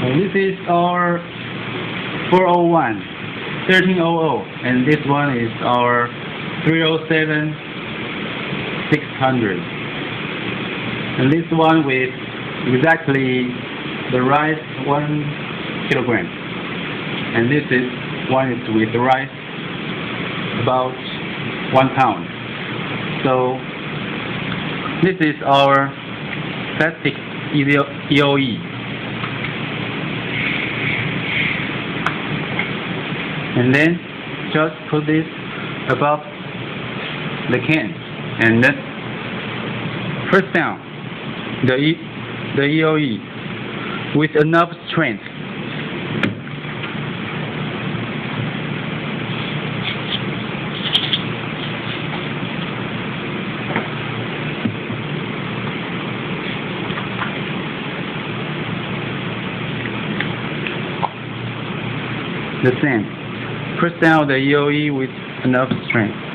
This is our 401, 1300, and this one is our 307, 600. And this one with exactly the rice 1 kilogram. And this one is with the rice about 1 pound. So this is our plastic EOE. And then just put this above the can and then press down the EOE with enough strength. The same. Press down the EOE with enough strength.